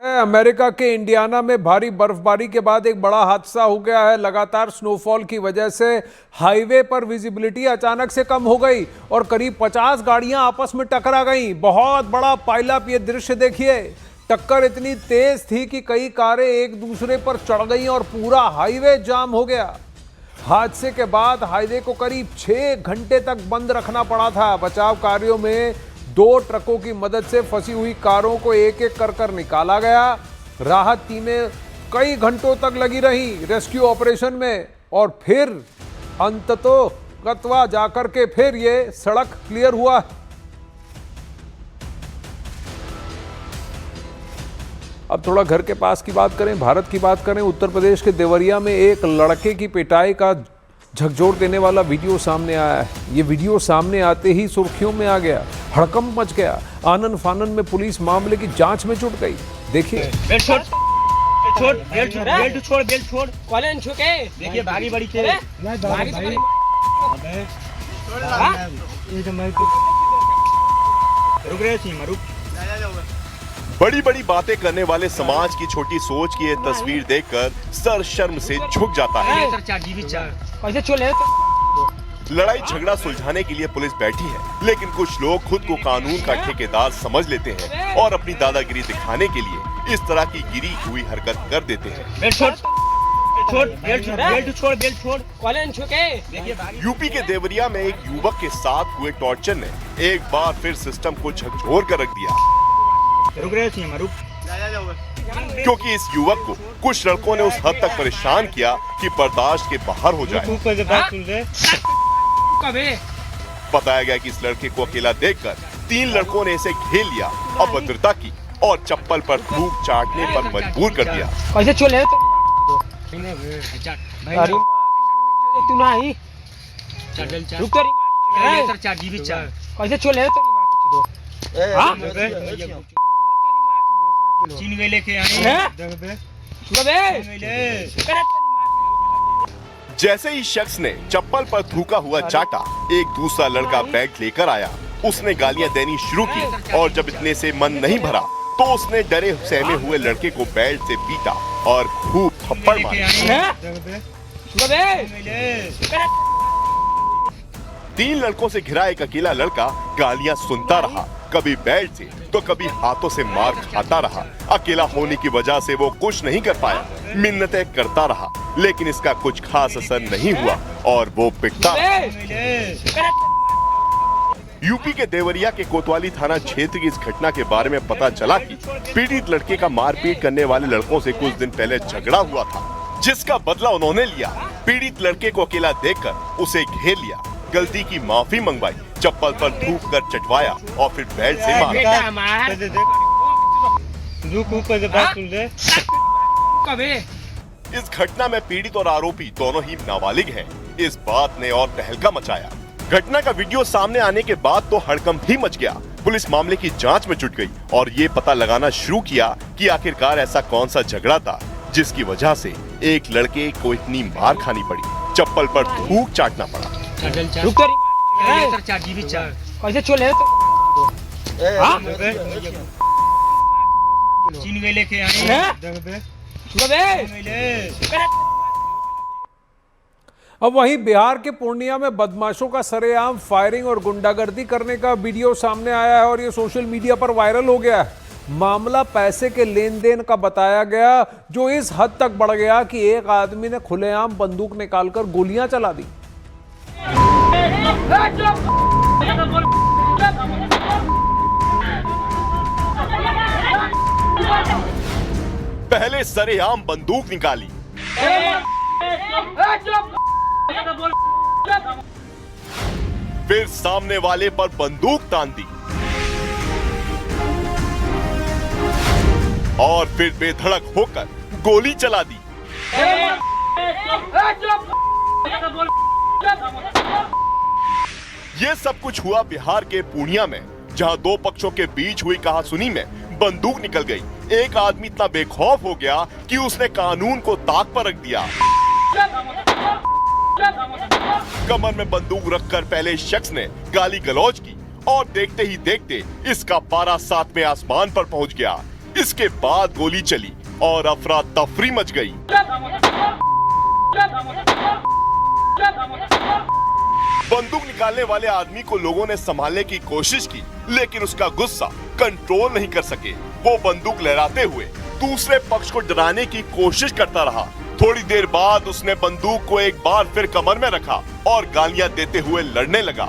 America के Indiana में भारी बर्फबारी के बाद एक बड़ा हादसा हो गया है। लगातार स्नोफॉल की वजह से हाईवे पर विजिबिलिटी अचानक से कम हो गई और करीब 50 गाड़ियां आपस में टकरा गईं। बहुत बड़ा पाइलअप, ये दृश्य देखिए। टक्कर इतनी तेज थी कि कई कारें एक दूसरे पर चढ़ गईं और पूरा हाईवे जाम हो गया। हादसे के बाद हाईवे को करीब 6 घंटे तक बंद रखना पड़ा था। बचाव कार्यों में 2 ट्रकों की मदद से फंसी हुई कारों को एक एक कर निकाला गया। राहत टीमें कई घंटों तक लगी रही रेस्क्यू ऑपरेशन में और फिर अंततः जाकर के फिर ये सड़क क्लियर हुआ। अब थोड़ा घर के पास की बात करें, भारत की बात करें। उत्तर प्रदेश के देवरिया में एक लड़के की पिटाई का झकझोर देने वाला वीडियो सामने आया है। ये वीडियो सामने आते ही सुर्खियों में आ गया, हड़कंप मच गया। आनन फानन में पुलिस मामले की जांच में जुट गई। देखिए। बेल्ट छोड़, बेल्ट छोड़। कॉलेज छुके देखिए भागी बड़ी तेरे। भागी बड़ी। रुक रहे थी मरुक। बड़ी बड़ी बातें करने वाले समाज की छोटी सोच की ये तस्वीर देखकर सर शर्म से झुक जाता है। कैसे चले? लड़ाई झगड़ा सुलझाने के लिए पुलिस बैठी है, लेकिन कुछ लोग खुद को कानून का ठेकेदार समझ लेते हैं और अपनी दादागिरी दिखाने के लिए इस तरह की गिरी हुई हरकत कर देते हैं। बेल्ट छोड़। कॉलेज छुके यूपी के देवरिया में एक युवक के साथ हुए टॉर्चर ने एक बार फिर सिस्टम को झकझोर कर रख दिया। रुक रहे थे मरुक। क्योंकि इस युवक को कुछ लड़कों ने उस हद तक परेशान किया कि बर्दाश्त के बाहर हो जाए। बताया गया कि इस लड़के को अकेला देखकर 3 लड़कों ने इसे घेर लिया, अभद्रता की और चप्पल पर धूप चाटने पर मजबूर कर दिया। कैसे चले? तू ना ही रुक कैसे चले? चीन गए लेके आए। जैसे ही शख्स ने चप्पल पर थूका हुआ चाटा, एक दूसरा लड़का बैग लेकर आया। उसने गालियां देनी शुरू की और जब इतने से मन नहीं भरा तो उसने डरे सहमे हुए लड़के को बेल्ट से पीटा और खूब थप्पड़ मारे। 3 लड़कों से घिरा एक अकेला लड़का गालियां सुनता रहा, कभी बेल्ट से तो कभी हाथों से मार खाता रहा। अकेला होने की वजह से वो कुछ नहीं कर पाया, मिन्नतें करता रहा, लेकिन इसका कुछ खास असर नहीं हुआ और वो पिटता। यूपी के देवरिया के कोतवाली थाना क्षेत्र की इस घटना के बारे में पता चला कि पीड़ित लड़के का मारपीट करने वाले लड़कों से कुछ दिन पहले झगड़ा हुआ था, जिसका बदला उन्होंने लिया। पीड़ित लड़के को अकेला देखकर उसे घेर लिया, गलती की माफी मंगवाई, चप्पल पर थूक कर चटवाया और फिर बेल्ट से मारा। इस घटना में पीड़ित और आरोपी दोनों ही नाबालिग हैं। इस बात ने और तहलका मचाया। घटना का वीडियो सामने आने के बाद तो हड़कंप ही मच गया। पुलिस मामले की जांच में जुट गई और ये पता लगाना शुरू किया कि आखिरकार ऐसा कौन सा झगड़ा था जिसकी वजह से एक लड़के को इतनी मार खानी पड़ी, चप्पल पर थूक चाटना पड़ा। कैसे चले? चीन गए लेके आए। अब वहीं बिहार के पूर्णिया में बदमाशों का सरेआम फायरिंग और गुंडागर्दी करने का वीडियो सामने आया है और ये सोशल मीडिया पर वायरल हो गया है। मामला पैसे के लेन देन का बताया गया, जो इस हद तक बढ़ गया कि एक आदमी ने खुलेआम बंदूक निकालकर गोलियां चला दी। पहले सरेआम बंदूक निकाली, फिर सामने वाले पर बंदूक तान दी और फिर बेधड़क होकर गोली चला दी। ये सब कुछ हुआ बिहार के पूर्णिया में, जहां 2 पक्षों के बीच हुई कहासुनी में बंदूक निकल गई। एक आदमी इतना बेखौफ हो गया कि उसने कानून को ताक पर रख दिया। कमर में बंदूक रखकर पहले शख्स ने गाली गलौज की और देखते ही देखते इसका पारा 7वें आसमान पर पहुंच गया। इसके बाद गोली चली और अफरा तफरी मच गई। बंदूक निकालने वाले आदमी को लोगों ने संभालने की कोशिश की, लेकिन उसका गुस्सा कंट्रोल नहीं कर सके। वो बंदूक लहराते हुए दूसरे पक्ष को डराने की कोशिश करता रहा। थोड़ी देर बाद उसने बंदूक को एक बार फिर कमर में रखा और गालियां देते हुए लड़ने लगा।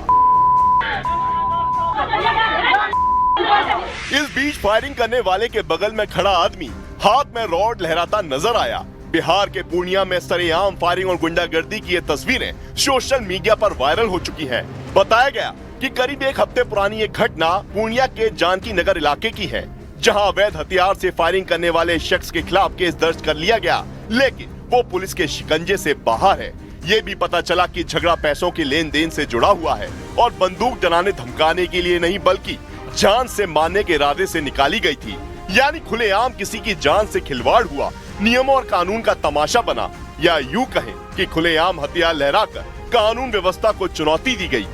इस बीच फायरिंग करने वाले के बगल में खड़ा आदमी हाथ में रॉड लहराता नजर आया। बिहार के पूर्णिया में सरेआम फायरिंग और गुंडागर्दी की ये तस्वीरें सोशल मीडिया पर वायरल हो चुकी हैं। बताया गया कि करीब एक हफ्ते पुरानी ये घटना पूर्णिया के जानकी नगर इलाके की है, जहां अवैध हथियार से फायरिंग करने वाले शख्स के खिलाफ केस दर्ज कर लिया गया, लेकिन वो पुलिस के शिकंजे से बाहर है। ये भी पता चला कि झगड़ा पैसों के लेन देन से जुड़ा हुआ है और बंदूक डराने धमकाने के लिए नहीं बल्कि जान से मारने के इरादे से निकाली गई थी। यानी खुलेआम किसी की जान से खिलवाड़ हुआ, नियमों और कानून का तमाशा बना, या यूं कहें कि खुलेआम हथियार लहराकर कानून व्यवस्था को चुनौती दी गई।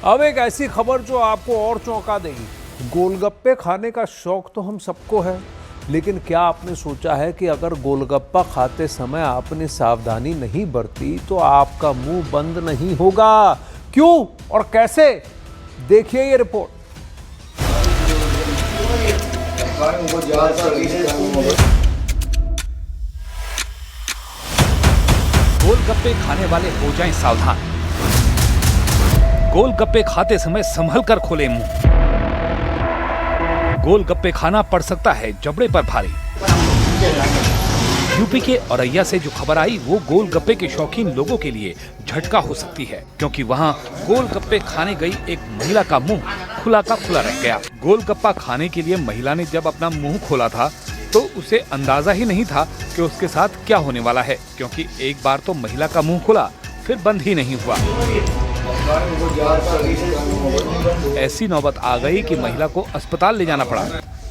अब एक ऐसी खबर जो आपको और चौंका देगी। गोलगप्पे खाने का शौक तो हम सबको है, लेकिन क्या आपने सोचा है कि अगर गोलगप्पा खाते समय आपने सावधानी नहीं बरती तो आपका मुंह बंद नहीं होगा? क्यों और कैसे, देखिए ये रिपोर्ट। गोलगप्पे खाने वाले हो जाएं सावधान। गोलगप्पे खाते समय संभल कर खोले मुंह। गोलगप्पे खाना पड़ सकता है जबड़े पर भारी। यूपी के औरैया से जो खबर आई वो गोलगप्पे के शौकीन लोगों के लिए झटका हो सकती है, क्योंकि वहां गोलगप्पे खाने गई एक महिला का मुंह खुला का खुला रह गया। गोलगप्पा खाने के लिए महिला ने जब अपना मुंह खोला था तो उसे अंदाजा ही नहीं था कि उसके साथ क्या होने वाला है, क्योंकि एक बार तो महिला का मुंह खुला फिर बंद ही नहीं हुआ। ऐसी नौबत आ गई कि महिला को अस्पताल ले जाना पड़ा,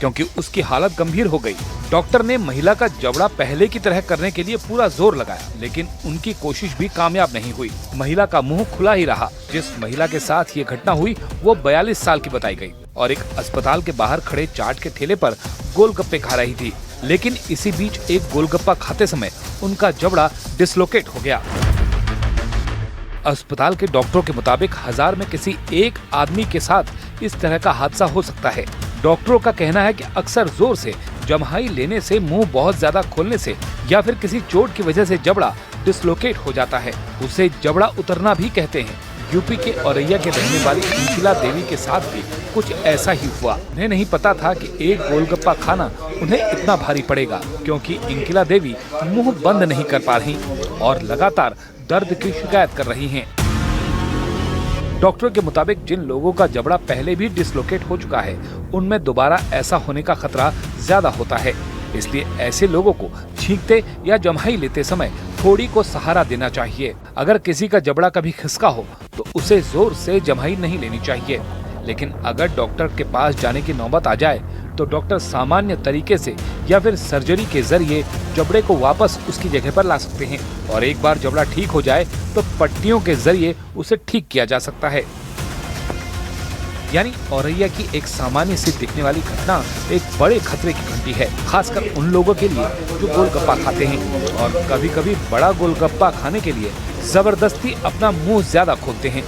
क्योंकि उसकी हालत गंभीर हो गई। डॉक्टर ने महिला का जबड़ा पहले की तरह करने के लिए पूरा जोर लगाया, लेकिन उनकी कोशिश भी कामयाब नहीं हुई। महिला का मुंह खुला ही रहा। जिस महिला के साथ ये घटना हुई वो 42 साल की बताई गई और एक अस्पताल के बाहर खड़े चाट के ठेले पर गोलगप्पे खा रही थी। लेकिन इसी बीच एक गोलगप्पा खाते समय उनका जबड़ा डिसलोकेट हो गया। अस्पताल के डॉक्टरों के मुताबिक 1000 में किसी एक आदमी के साथ इस तरह का हादसा हो सकता है। डॉक्टरों का कहना है कि अक्सर जोर से जम्हाई लेने से, मुंह बहुत ज्यादा खोलने से या फिर किसी चोट की वजह से जबड़ा डिसलोकेट हो जाता है। उसे जबड़ा उतरना भी कहते हैं। यूपी के औरैया के रहने वाली इंकिला देवी के साथ भी कुछ ऐसा ही हुआ। उन्हें नहीं पता था कि एक गोलगप्पा खाना उन्हें इतना भारी पड़ेगा, क्योंकि इंकिला देवी मुंह बंद नहीं कर पा रही और लगातार दर्द की शिकायत कर रही हैं। डॉक्टर के मुताबिक जिन लोगों का जबड़ा पहले भी डिसलोकेट हो चुका है उनमें दोबारा ऐसा होने का खतरा ज्यादा होता है। इसलिए ऐसे लोगों को छींकते या जम्हाई लेते समय थोड़ी को सहारा देना चाहिए। अगर किसी का जबड़ा कभी खिसका हो तो उसे जोर से जम्हाई नहीं लेनी चाहिए, लेकिन अगर डॉक्टर के पास जाने की नौबत आ जाए तो डॉक्टर सामान्य तरीके से या फिर सर्जरी के जरिए जबड़े को वापस उसकी जगह पर ला सकते हैं और एक बार जबड़ा ठीक हो जाए तो पट्टियों के जरिए उसे ठीक किया जा सकता है। यानी औरैया की एक सामान्य सी दिखने वाली घटना एक बड़े खतरे की घंटी है, खासकर उन लोगों के लिए जो गोलगप्पा खाते हैं और कभी कभी बड़ा गोलगप्पा खाने के लिए जबरदस्ती अपना मुंह ज्यादा खोलते हैं।